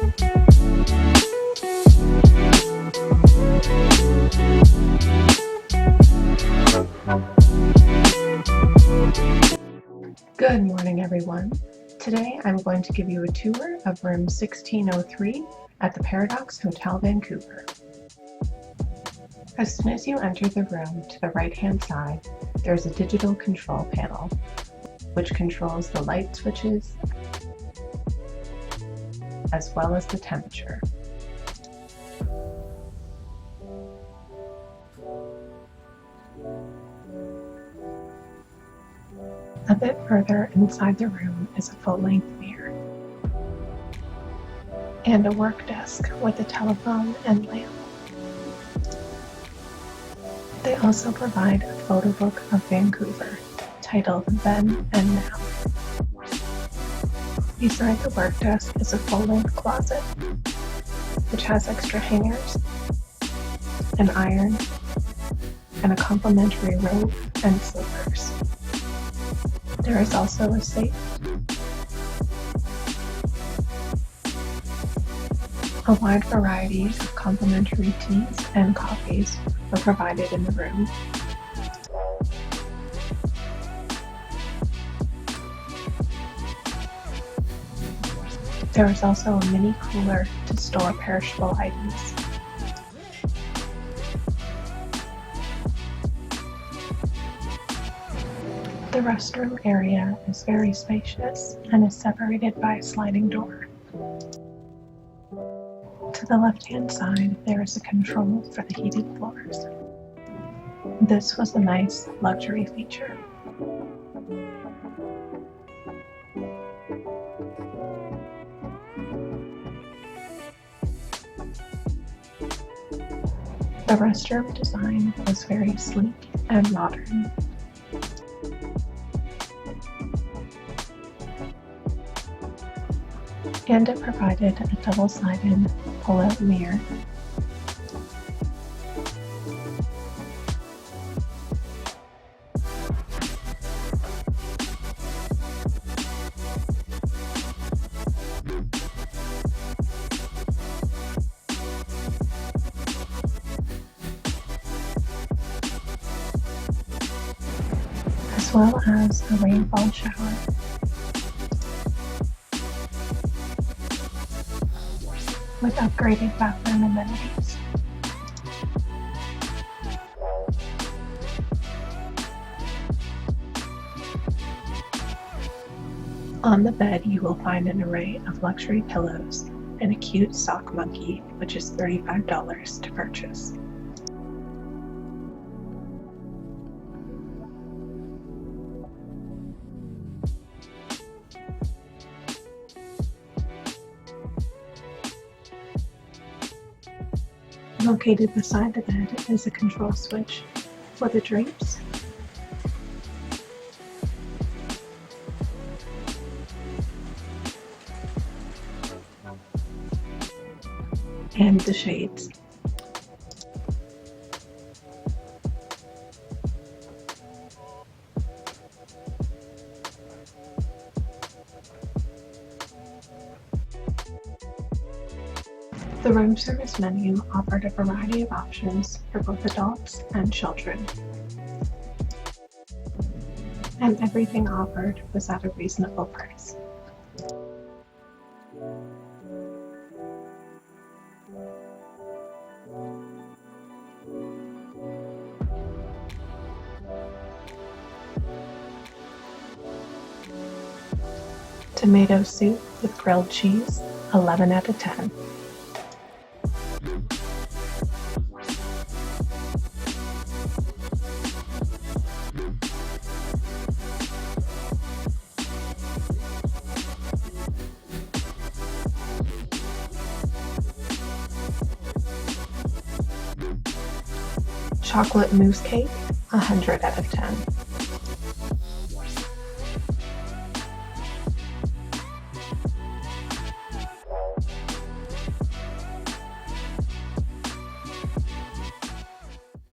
Good morning, everyone. Today I'm going to give you a tour of room 1603 at the Paradox Hotel Vancouver. As soon as you enter the room, to the right-hand side, there's a digital control panel, which controls the light switches as well as the temperature. A bit further inside the room is a full-length mirror and a work desk with a telephone and lamp. They also provide a photo book of Vancouver titled Then and Now. Beside the work desk is a full-length closet, which has extra hangers, an iron, and a complimentary robe and slippers. There is also a safe. A wide variety of complimentary teas and coffees are provided in the room. There is also a mini cooler to store perishable items. The restroom area is very spacious and is separated by a sliding door. To the left-hand side, there is a control for the heated floors. This was a nice luxury feature. The restroom design was very sleek and modern. And it provided a double-sided pull-out mirror. As well as a rainfall shower. With upgraded bathroom amenities. On the bed, you will find an array of luxury pillows and a cute sock monkey, which is $35 to purchase. Located beside the bed is a control switch for the drapes, and the shades. The room service menu offered a variety of options for both adults and children. And everything offered was at a reasonable price. Tomato soup with grilled cheese, 11 out of 10. Chocolate mousse cake, 100 out of 10.